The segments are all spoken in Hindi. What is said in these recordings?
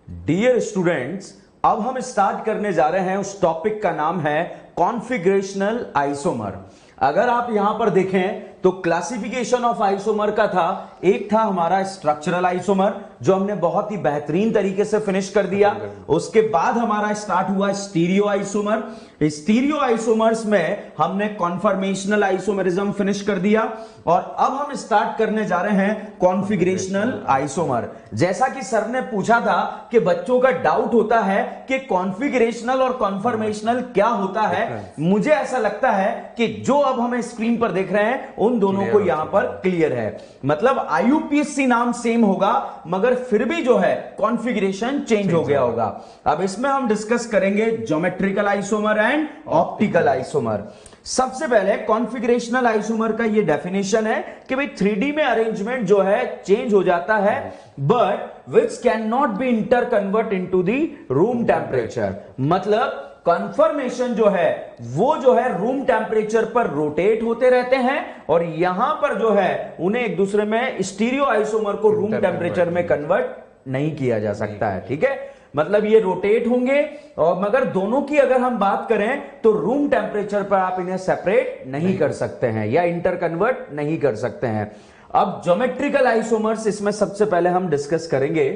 डियर स्टूडेंट्स, अब हम स्टार्ट करने जा रहे हैं उस टॉपिक का नाम है कॉन्फिगरेशनल आइसोमर। अगर आप यहां पर देखें तो क्लासिफिकेशन ऑफ आइसोमर का था, एक था हमारा स्ट्रक्चरल आइसोमर जो हमने बहुत ही बेहतरीन तरीके से फिनिश कर दिया। उसके बाद हमारा स्टार्ट हुआ स्टीरियो आइसोमर। स्टीरियो आइसोमर्स में हमने कॉन्फॉर्मेशनल आइसोमरिज्म फिनिश कर दिया और अब हम स्टार्ट करने जा रहे हैं कॉन्फिगरेशनल आइसोमर। जैसा कि सर ने पूछा था कि बच्चों का डाउट होता है कि कॉन्फिगरेशनल और कॉन्फॉर्मेशनल क्या होता है, मुझे ऐसा लगता है कि जो अब हमें स्क्रीन पर देख रहे हैं उन दोनों को यहां पर क्लियर है। मतलब आईयूपीएससी नाम सेम होगा मगर फिर भी जो है कॉन्फ़िगरेशन चेंज हो गया होगा। अब इसमें हम डिस्कस करेंगे geometrical isomer and optical isomer. सबसे पहले कॉन्फ़िगरेशनल आइसोमर का ये डेफिनेशन है कि भाई 3D में अरेंजमेंट जो है चेंज हो जाता है but which can not be inter convert into the room temperature. मतलब कन्फर्मेशन जो है वो जो है रूम टेम्परेचर पर रोटेट होते रहते हैं और यहां पर जो है उन्हें एक दूसरे में स्टीरियो आइसोमर को रूम टेम्परेचर में कन्वर्ट नहीं किया जा सकता है। ठीक है, मतलब ये रोटेट होंगे और मगर दोनों की अगर हम बात करें तो रूम टेम्परेचर पर आप इन्हें सेपरेट नहीं कर सकते हैं या इंटर कन्वर्ट नहीं कर सकते हैं। अब ज्योमेट्रिकल आइसोमर्स इसमें सबसे पहले हम डिस्कस करेंगे।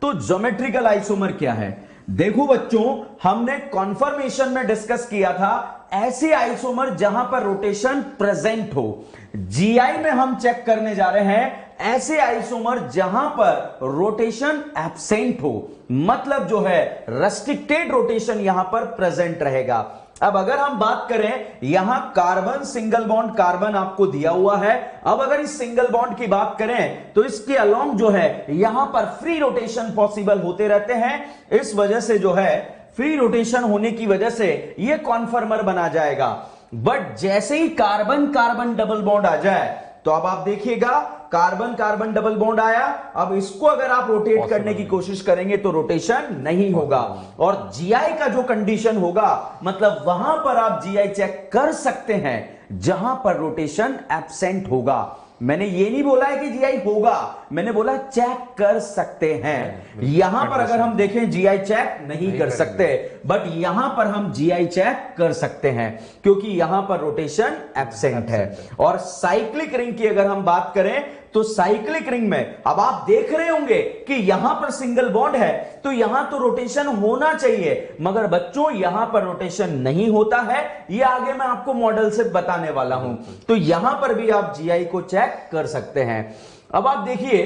तो ज्योमेट्रिकल आइसोमर क्या है? देखो बच्चों, हमने कॉन्फर्मेशन में डिस्कस किया था ऐसे आइसोमर जहां पर रोटेशन प्रेजेंट हो। जीआई में हम चेक करने जा रहे हैं ऐसे आइसोमर जहां पर रोटेशन एब्सेंट हो, मतलब जो है रेस्ट्रिक्टेड रोटेशन यहां पर प्रेजेंट रहेगा। अब अगर हम बात करें, यहां कार्बन सिंगल बॉन्ड कार्बन आपको दिया हुआ है। अब अगर इस सिंगल बॉन्ड की बात करें तो इसके अलोंग जो है यहां पर फ्री रोटेशन पॉसिबल होते रहते हैं। इस वजह से जो है फ्री रोटेशन होने की वजह से यह कॉन्फर्मर बना जाएगा। बट जैसे ही कार्बन कार्बन डबल बॉन्ड आ जाए तो अब आप देखिएगा कार्बन कार्बन डबल बॉन्ड आया, अब इसको अगर आप रोटेट करने की कोशिश करेंगे तो रोटेशन नहीं होगा और जीआई का जो कंडीशन होगा मतलब वहां पर आप जीआई चेक कर सकते हैं जहां पर रोटेशन एब्सेंट होगा। मैंने ये नहीं बोला है कि जीआई होगा, मैंने बोला चेक कर सकते हैं। यहां पर अगर हम देखें जीआई चेक नहीं कर सकते बट यहां पर हम जीआई चेक कर सकते हैं क्योंकि यहां पर रोटेशन एब्सेंट है। और साइक्लिक रिंग की अगर हम बात करें तो साइक्लिक रिंग में अब आप देख रहे होंगे कि यहां पर सिंगल बॉन्ड है तो यहां तो रोटेशन होना चाहिए मगर बच्चों यहां पर रोटेशन नहीं होता है। ये आगे मैं आपको मॉडल से बताने वाला हूं। तो यहां पर भी आप जीआई को चेक कर सकते हैं। अब आप देखिए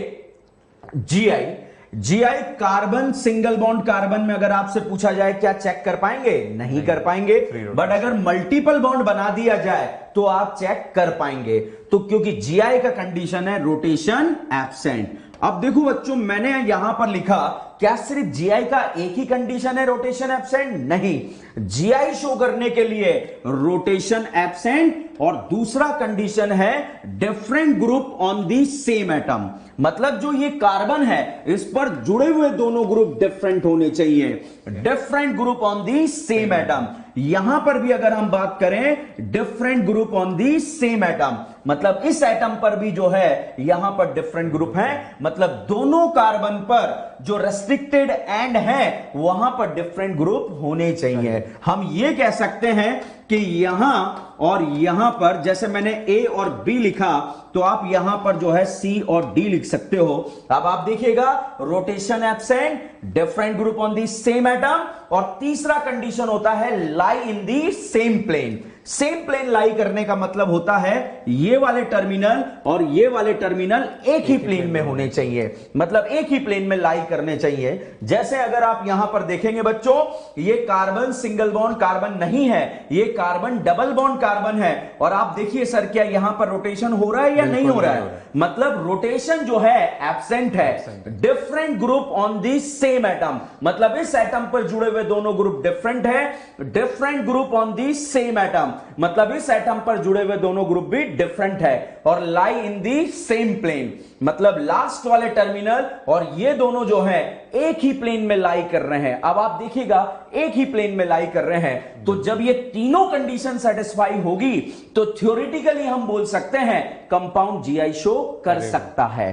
GI carbon single bond carbon में अगर आपसे पूछा जाए क्या चेक कर पाएंगे? नहीं कर पाएंगे। बट अगर मल्टीपल बॉन्ड बना दिया जाए तो आप चेक कर पाएंगे। तो क्योंकि जीआई का कंडीशन है रोटेशन एब्सेंट। अब देखो बच्चों, मैंने यहां पर लिखा क्या सिर्फ जीआई का एक ही कंडीशन है रोटेशन एब्सेंट? नहीं, जीआई शो करने के लिए रोटेशन एब्सेंट और दूसरा कंडीशन है different group on the same atom. मतलब जो ये कार्बन है इस पर जुड़े हुए दोनों ग्रुप डिफरेंट होने चाहिए, different group on the same atom. यहां पर भी अगर हम बात करें different group on the same atom, मतलब इस एटम पर भी जो है यहां पर डिफरेंट ग्रुप है, मतलब दोनों कार्बन पर जो रेस्ट्रिक्टेड एंड है वहां पर डिफरेंट ग्रुप होने चाहिए। हम ये कह सकते हैं कि यहां और यहां पर जैसे मैंने ए और बी लिखा तो आप यहां पर जो है सी और डी लिख सकते हो। अब आप देखिएगा rotation absent, different group on the same atom और तीसरा कंडीशन होता है lie in the same plane. Same plane lie करने का मतलब होता है ये वाले टर्मिनल और ये वाले टर्मिनल एक ही प्लेन में होने चाहिए, मतलब एक ही प्लेन में लाई करने चाहिए। जैसे अगर आप यहां पर देखेंगे बच्चों, ये कार्बन सिंगल बॉन्ड कार्बन नहीं है, ये कार्बन डबल बॉन्ड कार्बन है और आप देखिए सर क्या यहां पर रोटेशन हो रहा है या नहीं हो रहा है? मतलब रोटेशन जो है एब्सेंट है। Different group on the same atom, मतलब इस एटम पर जुड़े हुए दोनों ग्रुप डिफरेंट है। Different group on the same atom, मतलब इस एटम पर जुड़े हुए दोनों ग्रुप भी डिफरेंट है। और लाई इन दी सेम प्लेन, मतलब लास्ट वाले टर्मिनल और ये दोनों जो है एक ही प्लेन में लाई कर रहे हैं। अब आप देखिएगा एक ही प्लेन में लाई कर रहे हैं तो जब ये तीनों कंडीशन सेटिस्फाई होगी तो थ्योरेटिकली हम बोल सकते हैं कंपाउंड जीआई शो कर सकता है।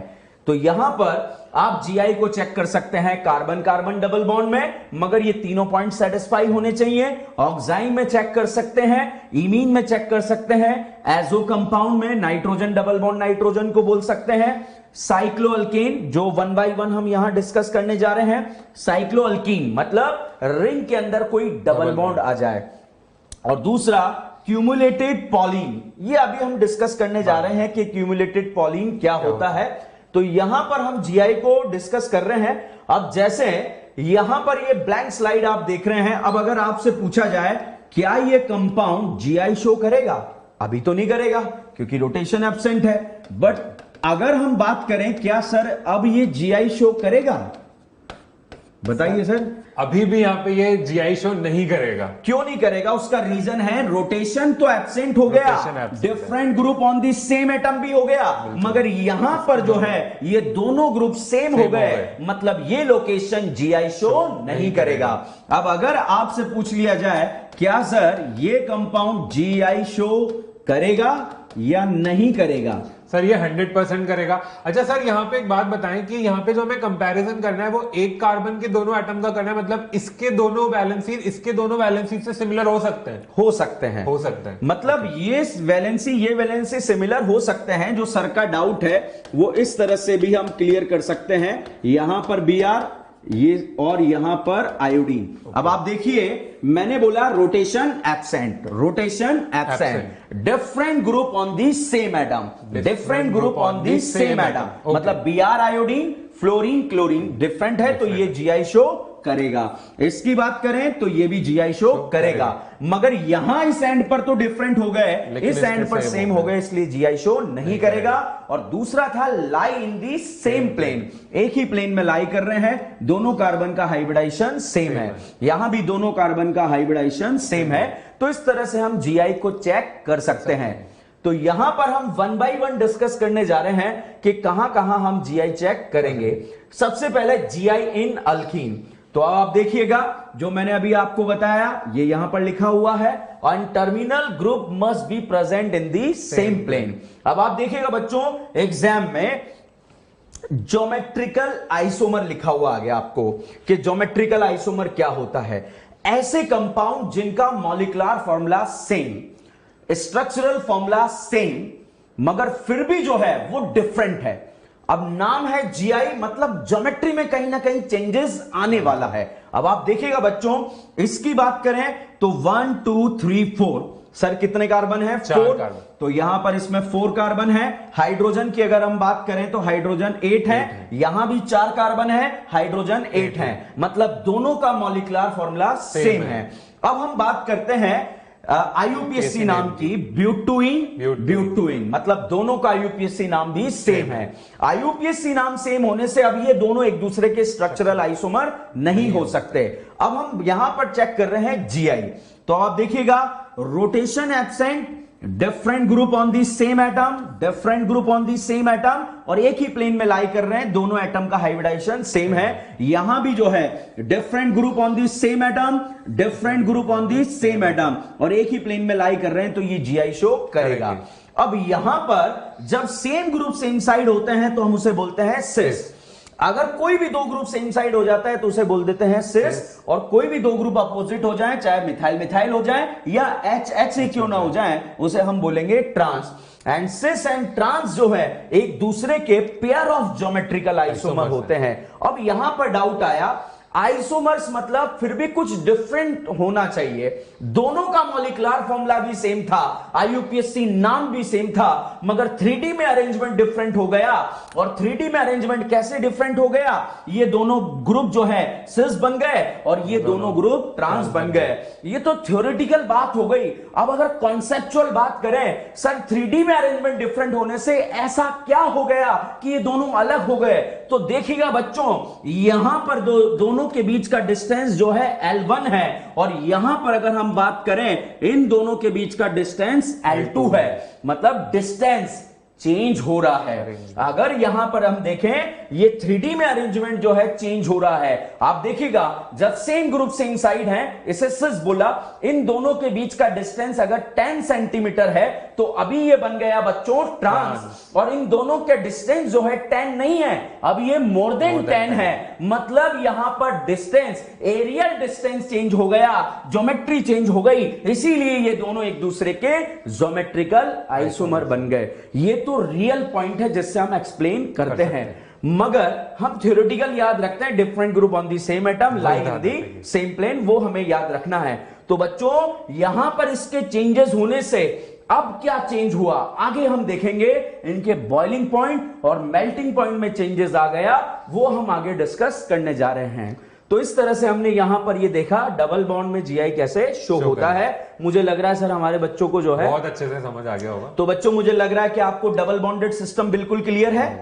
तो यहां पर आप जीआई को चेक कर सकते हैं कार्बन कार्बन डबल बॉन्ड में, मगर ये तीनों पॉइंट सेटिस्फाई होने चाहिए। ऑक्साइन में चेक कर सकते हैं, इमीन में चेक कर सकते हैं, एजो कंपाउंड में नाइट्रोजन डबल बॉन्ड नाइट्रोजन को बोल सकते हैं, साइक्लोअल्केन जो 1 बाय 1 हम यहां डिस्कस करने जा रहे हैं, साइक्लोअल्कीन मतलब रिंग के अंदर कोई डबल बॉन्ड आ जाए, और दूसरा क्यूमुलेटेड पॉलीन, ये अभी हम डिस्कस करने जा रहे हैं कि क्यूमुलेटेड पॉलीन क्या होता है। तो यहां पर हम जीआई को डिस्कस कर रहे हैं। अब जैसे यहां पर ये ब्लैंक स्लाइड आप देख रहे हैं, अब अगर आपसे पूछा जाए क्या ये कंपाउंड जीआई शो करेगा, अभी तो नहीं करेगा क्योंकि रोटेशन एब्सेंट है, बट अगर हम बात करें क्या सर अब ये जीआई शो करेगा, बताइए सर। अभी भी यहाँ पे ये जीआई शो नहीं करेगा। क्यों नहीं करेगा? उसका रीजन है रोटेशन तो एब्सेंट हो गया, different group on the same atom भी हो गया, मगर यहां पर जो है ये दोनों ग्रुप सेम हो गए, मतलब ये लोकेशन जीआई शो नहीं करेगा। अब अगर आपसे पूछ लिया जाए क्या सर ये कंपाउंड जीआई शो करेगा या नहीं करेगा, सर ये 100% करेगा। अच्छा सर यहाँ पे एक बात बताएं कि यहाँ पे जो हमें कंपैरिजन करना है वो एक कार्बन के दोनों एटम का करना है, मतलब इसके दोनों वैलेंसी इसके दोनों वैलेंसी से सिमिलर हो सकते हैं, हो सकते हैं, हो सकते हैं, मतलब ये वैलेंसी सिमिलर हो सकते हैं। जो सर का डाउट है वो इस तरह से भी हम क्लियर कर सकते हैं, यहां पर Br ये और यहां पर आयोडीन। अब आप देखिए मैंने बोला rotation absent, rotation absent, different group on the same atom, different group on the same atom, मतलब Br iodine fluorine chlorine different है, तो ये जीआई शो करेगा। इसकी बात करें तो ये भी जीआई शो करेगा, मगर यहां इस एंड पर तो डिफरेंट हो गए, इस एंड पर सेम हो गए, इसलिए जीआई शो नहीं करेगा। और दूसरा था लाई इन दी सेम प्लेन, एक ही प्लेन में लाई कर रहे हैं, दोनों कार्बन का हाइब्रिडाइजेशन सेम है, यहां भी दोनों कार्बन का हाइब्रिडाइजेशन सेम है, तो इस तरह से हम जीआई को चेक कर सकते हैं। तो यहां पर हम 1 बाय 1 डिस्कस करने जा रहे हैं कि कहां कहां हम जीआई चेक करेंगे। सबसे पहले जीआई इन अल्कीन, तो आप देखिएगा जो मैंने अभी आपको बताया ये यहां पर लिखा हुआ है, और terminal group must be present in the same plane. अब आप देखिएगा बच्चों एग्जाम में ज्योमेट्रिकल आइसोमर लिखा हुआ आ गया आपको कि ज्योमेट्रिकल आइसोमर क्या होता है, ऐसे कंपाउंड जिनका molecular formula same, structural formula same, मगर फिर भी जो है वो डिफरेंट है। अब नाम है जीआई, मतलब ज्योमेट्री में कहीं ना कहीं चेंजेस आने वाला है। अब आप देखिएगा बच्चों इसकी बात करें तो 1 2 3 4, सर कितने कार्बन है? 4, तो यहां पर इसमें 4 कार्बन है। हाइड्रोजन की अगर हम बात करें तो हाइड्रोजन 8 है, यहां भी 4 कार्बन है, हाइड्रोजन 8 है, मतलब दोनों का मॉलिक्यूलर फॉर्मूला सेम है। अब हम बात करते हैं आईयूपीएसी नाम की ब्यूटुइन, मतलब दोनों का आईयूपीएसी नाम भी सेम है। आईयूपीएसी नाम सेम होने से अब ये दोनों एक दूसरे के स्ट्रक्चरल आइसोमर नहीं हो सकते। अब हम यहां पर चेक कर रहे हैं जीआई, तो आप देखिएगा rotation absent, different group on the same atom, different group on the same atom, और एक ही प्लेन में लाई कर रहे हैं, दोनों एटम का हाइब्रिडाइजेशन सेम है। यहां भी जो है different group on the same atom, different group on the same atom, और एक ही प्लेन में लाई कर रहे हैं, तो ये जीआई शो करेगा। अब यहां पर जब सेम ग्रुप सेम साइड होते हैं तो हम उसे बोलते हैं सिस। अगर कोई भी दो ग्रुप सेम साइड हो जाता है तो उसे बोल देते हैं सिस, और कोई भी दो ग्रुप अपोजिट हो जाए, चाहे मिथाइल मिथाइल हो जाए या एच एच ही क्यों ना हो जाए, उसे हम बोलेंगे trans. And cis and trans जो है एक दूसरे के पेयर ऑफ ज्योमेट्रिकल आइसोमर होते हैं। अब यहां पर डाउट आया, आइसोमर्स मतलब फिर भी कुछ डिफरेंट होना चाहिए, दोनों का मॉलिक्यूलर फॉर्मूला भी सेम था, आईयूपीएसी नाम भी सेम था, मगर 3D में अरेंजमेंट डिफरेंट हो गया। और 3D में अरेंजमेंट कैसे डिफरेंट हो गया, ये दोनों ग्रुप जो है सिस बन गए और ये दोनों ग्रुप ट्रांस बन गए। ये तो थ्योरेटिकल बात हो गई। अब अगर कॉन्सेप्चुअल बात करें, सर 3D में अरेंजमेंट डिफरेंट होने से ऐसा क्या हो गया कि ये दोनों अलग हो गए, तो देखिएगा बच्चों यहां पर दोनों के बीच का डिस्टेंस जो है L1 है, और यहां पर अगर हम बात करें इन दोनों के बीच का डिस्टेंस L2 है, मतलब डिस्टेंस चेंज हो रहा है। अगर यहां पर हम देखें, ये 3D में अरेंजमेंट जो है चेंज हो रहा है। आप देखिएगा, जब सेम ग्रुप सेम साइड है, इसे सिस बोला, इन दोनों के बीच का डिस्टेंस अगर 10 सेंटीमीटर है तो अभी ये बन गया बच्चों ट्रांस, और इन दोनों के डिस्टेंस जो है 10 नहीं है, अब ये मोर देन 10 है। मतलब यहां पर डिस्टेंस, एरियल डिस्टेंस चेंज हो गया, ज्योमेट्री चेंज हो गई, इसीलिए ये दोनों एक दूसरे के ज्योमेट्रिकल आइसोमर बन गए। ये तो रियल पॉइंट है जिससे हम एक्सप्लेन करते हैं, मगर हम थ्योरेटिकल याद रखते हैं, different group on the same atom like in the same plane, वो हमें याद रखना है। तो बच्चों यहां पर इसके चेंजेस होने से अब क्या चेंज हुआ आगे हम देखेंगे। इनके बॉइलिंग पॉइंट और मेल्टिंग पॉइंट में चेंजेस आ गया, वो हम आगे डिस्कस करने जा रहे हैं। तो इस तरह से हमने यहां पर ये देखा डबल बॉन्ड में जीआई कैसे शो होता है। मुझे लग रहा है सर हमारे बच्चों को जो है बहुत अच्छे से समझ आ गया होगा। तो बच्चों मुझे लग रहा है कि आपको डबल बॉन्डेड सिस्टम बिल्कुल क्लियर है।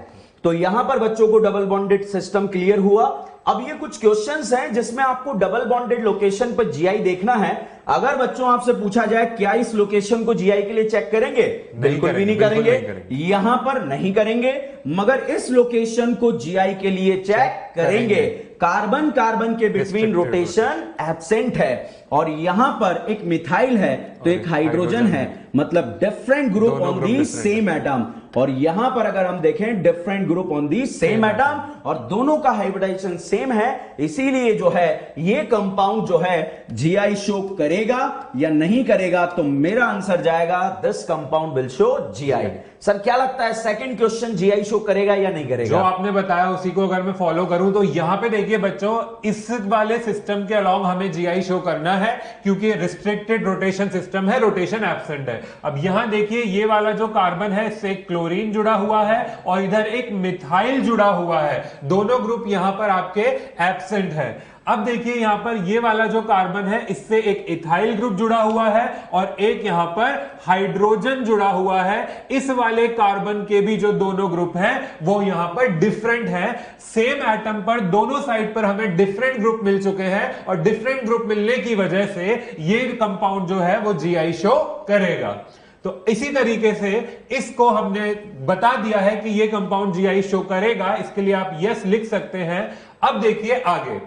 तो यहां पर बच्चों को डबल बॉन्डेड सिस्टम क्लियर हुआ। अब ये कुछ क्वेश्चंस हैं जिसमें आपको डबल बॉन्डेड लोकेशन पर जीआई देखना है। अगर बच्चों आपसे पूछा जाए क्या इस लोकेशन को जीआई के लिए चेक करेंगे, बिल्कुल भी नहीं करेंगे, यहां पर नहीं करेंगे, मगर इस लोकेशन को जीआई के लिए चेक करेंगे। कार्बन कार्बन के बिटवीन रोटेशन एब्सेंट है, और यहां पर एक मिथाइल है तो एक हाइड्रोजन है, मतलब different group on the same atom. और यहां पर अगर हम देखें different group on the same atom, और दोनों का हाइब्रिडाइजेशन सेम है, इसीलिए जो है ये कंपाउंड जो है जीआई शो करेगा या नहीं करेगा। तो मेरा आंसर जाएगा this compound will show GI. Sir क्या लगता है सेकंड क्वेश्चन जीआई शो करेगा या नहीं करेगा? जो आपने बताया उसी को अगर मैं फॉलो करूं तो यहां पे देखिए बच्चों, इस वाले सिस्टम के अलॉन्ग हमें जीआई शो करना है, क्योंकि रिस्ट्रिक्टेड रोटेशन सिस्टम है, रोटेशन एब्सेंट है। अब यहां देखिए ये वाला जो कार्बन है इससे एक क्लोरीन जुड़ा हुआ है और इधर एक मिथाइल जुड़ा हुआ है, दोनों ग्रुप यहां पर आपके एब्सेंट है। अब देखिए यहां पर ये वाला जो कार्बन है इससे एक इथाइल ग्रुप जुड़ा हुआ है और एक यहां पर हाइड्रोजन जुड़ा हुआ है। इस वाले कार्बन के भी जो दोनों ग्रुप हैं वो यहां पर डिफरेंट हैं। सेम एटम पर दोनों साइड पर हमें डिफरेंट ग्रुप मिल चुके हैं, और डिफरेंट ग्रुप मिलने की वजह से ये कंपाउंड जो है वो जीआई शो करेगा। तो इसी तरीके से इसको हमने बता दिया है कि ये कंपाउंड जीआई शो करेगा, इसके लिए आप यस लिख सकते हैं। अब देखिए आगे,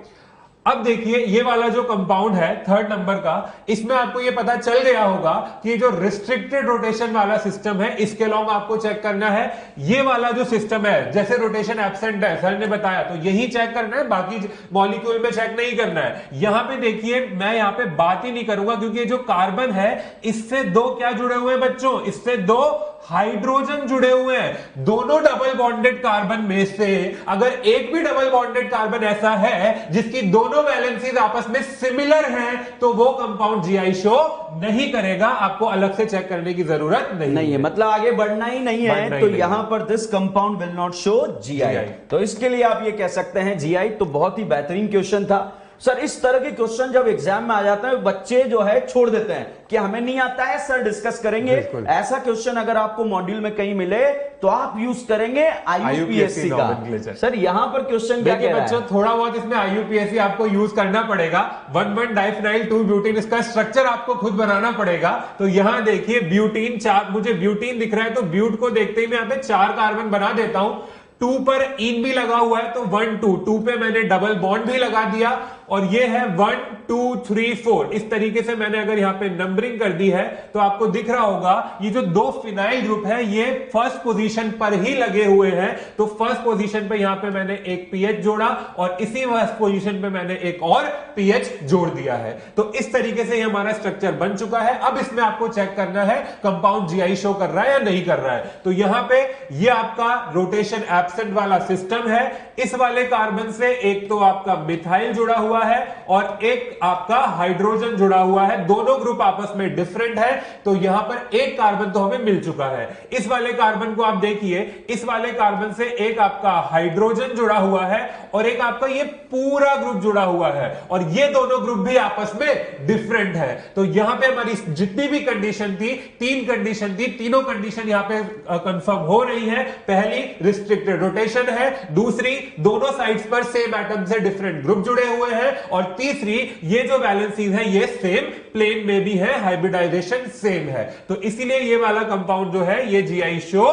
अब देखिए ये वाला जो कंपाउंड है थर्ड नंबर का, इसमें आपको ये पता चल गया होगा कि ये जो रिस्ट्रिक्टेड रोटेशन वाला सिस्टम है इसके अलॉन्ग आपको चेक करना है। ये वाला जो सिस्टम है जैसे रोटेशन एब्सेंट है सर ने बताया, तो यही चेक करना है, बाकी मॉलिक्यूल में चेक नहीं करना है। यहां पे देखिए मैं यहां पे बात ही नहीं करूंगा, क्योंकि ये जो कार्बन है इससे दो क्या जुड़े हुए हैं बच्चों, इससे दो हाइड्रोजन जुड़े हुए हैं। दोनों डबल बॉन्डेड कार्बन में से अगर एक भी डबल बॉन्डेड कार्बन ऐसा है जिसकी दोनों वैलेंसीज आपस में सिमिलर हैं, तो वो कंपाउंड जीआई शो नहीं करेगा, आपको अलग से चेक करने की जरूरत नहीं है। मतलब आगे बढ़ना ही नहीं है। तो यहां पर this compound will not show GI, तो इसके लिए आप ये कह सकते हैं जीआई। तो बहुत ही बेहतरीन क्वेश्चन था सर। इस तरह के क्वेश्चन जब एग्जाम में आ जाते हैं बच्चे जो है छोड़ देते हैं कि हमें नहीं आता है सर, डिस्कस करेंगे। ऐसा क्वेश्चन अगर आपको मॉड्यूल में कहीं मिले तो आप यूज करेंगे आईयूपीएससी का। सर यहां पर क्वेश्चन क्या कह रहा है बच्चों, थोड़ा बहुत इसमें आईयूपीएससी आपको यूज करना पड़ेगा। 1,1 डाइफिनाइल 2 ब्यूटीन, इसका स्ट्रक्चर आपको खुद बनाना पड़ेगा। तो यहां देखिए ब्यूटीन 4, मुझे ब्यूटीन दिख रहा है तो ब्यूट को देखते ही मैं यहां पे 4 कार्बन बना देता हूं। 2 पर इन भी लगा हुआ है तो 1 2 2 पे मैंने डबल बॉन्ड भी लगा दिया, और ये है 1 2 3 4। इस तरीके से मैंने अगर यहां पे नंबरिंग कर दी है तो आपको दिख रहा होगा ये जो 2 फिनाइल ग्रुप है ये फर्स्ट पोजीशन पर ही लगे हुए हैं। तो फर्स्ट पोजीशन पे यहां पे मैंने एक पीएच जोड़ा और इसी फर्स्ट पोजीशन पे मैंने एक और पीएच जोड़ दिया है। तो इस तरीके से हमारा स्ट्रक्चर बन चुका है। अब इसमें आपको चेक करना है कंपाउंड जीआई शो कर रहा है या नहीं कर रहा है। तो यहां पे ये आपका रोटेशन एब्सेंट वाला सिस्टम है। इस वाले कार्बन से एक तो आपका मिथाइल जुड़ा हुआ है और एक आपका हाइड्रोजन जुड़ा हुआ है, दोनों ग्रुप आपस में डिफरेंट है। तो यहां पर एक कार्बन तो हमें मिल चुका है। इस वाले कार्बन को आप देखिए, इस वाले कार्बन से एक आपका हाइड्रोजन जुड़ा हुआ है और एक आपका ये पूरा ग्रुप जुड़ा हुआ है, और ये दोनों ग्रुप भी आपस में डिफरेंट है। तो यहां पे हमारी जितनी भी कंडीशन थी, 3 कंडीशन थी, तीनों कंडीशन यहां पे कंफर्म हो रही है। पहली रिस्ट्रिक्टेड रोटेशन है, दूसरी दोनों साइड्स पर सेम एटम से डिफरेंट ग्रुप जुड़े हुए हैं, और तीसरी ये जो वैलेंसीज है ये सेम प्लेन में भी है, हाइब्रिडाइजेशन सेम है। तो इसीलिए ये वाला कंपाउंड जो है ये जीआई शो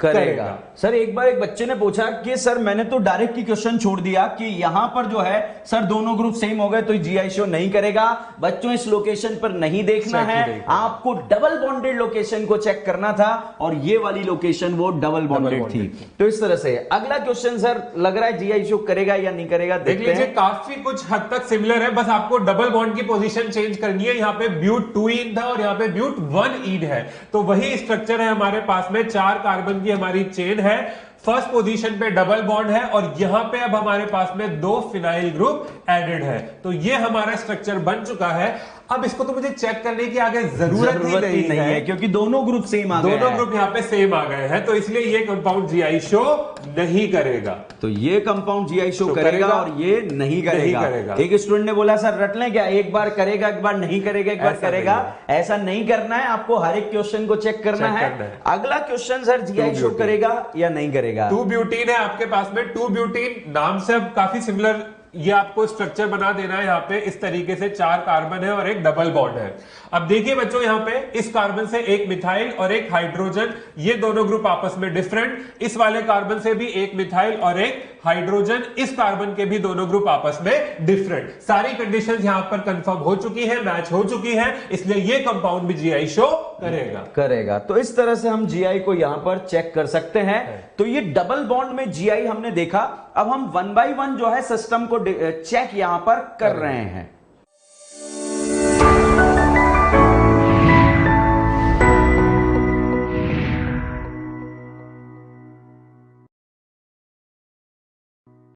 करेगा। सर एक बार एक बच्चे ने पूछा कि सर मैंने तो डायरेक्ट की क्वेश्चन छोड़ दिया कि यहां पर जो है सर दोनों ग्रुप सेम हो गए तो जीआई शो नहीं करेगा। बच्चों इस लोकेशन पर नहीं देखना है, आपको डबल बॉन्डेड लोकेशन को चेक करना था और ये वाली लोकेशन वो डबल बॉन्डेड थी। तो इस तरह से अगला क्वेश्चन सर लग रहा है जीआई शो करेगा या नहीं करेगा, देख लीजिए। काफी कुछ हद तक सिमिलर है, बस आपको डबल बॉन्ड की पोजीशन चेंज करनी है। यहाँ पे ब्यूट 2 इन था और यहाँ पे ब्यूट 1 इन है, तो वही स्ट्रक्चर है हमारे पास में। 4 कार्बन की हमारी चेन है, फर्स्ट पोजीशन पे डबल बॉन्ड है और यहां पे अब हमारे पास में 2 फिनाइल ग्रुप एडेड है। तो ये हमारा स्ट्रक्चर बन चुका है। अब इसको तो मुझे चेक करने की आगे जरूरत ही नहीं है क्योंकि दोनों ग्रुप सेम आ गए, दोनों ग्रुप यहाँ पे सेम आ गए हैं, तो इसलिए ये कंपाउंड जीआई शो नहीं करेगा। तो ये कंपाउंड जीआई शो करेगा और ये नहीं करेगा। एक स्टूडेंट ने बोला सर रट लें क्या, एक बार करेगा एक बार नहीं करेगा, एक बार करेगा, ऐसा नहीं करना है। आपको हर एक क्वेश्चन को चेक करना है। अगला क्वेश्चन सर जीआई शो करेगा या नहीं करेगा। 2 ब्यूटीन है आपके पास में। 2 ब्यूटीन नाम से अब काफी सिमिलर ये आपको स्ट्रक्चर बना देना है। यहाँ पे इस तरीके से 4 कार्बन है और एक डबल बॉन्ड है। अब देखिए बच्चों, यहाँ पे इस कार्बन से एक मिथाइल और एक हाइड्रोजन, ये दोनों ग्रुप आपस में डिफरेंट। इस वाले कार्बन से भी एक मिथाइल और एक हाइड्रोजन, इस कार्बन के भी दोनों ग्रुप आपस में डिफरेंट। सारी कंडीशंस यहाँ पर कंफर्म हो चुकी है, मैच हो चुकी है, इसलिए ये कंपाउंड भी जीआई शो करेगा। तो इस तरह से हम जीआई को यहां पर चेक कर सकते हैं। तो ये डबल बॉन्ड में जीआई हमने देखा। अब हम 1 बाय 1 जो है सिस्टम को चेक यहां पर कर रहे हैं।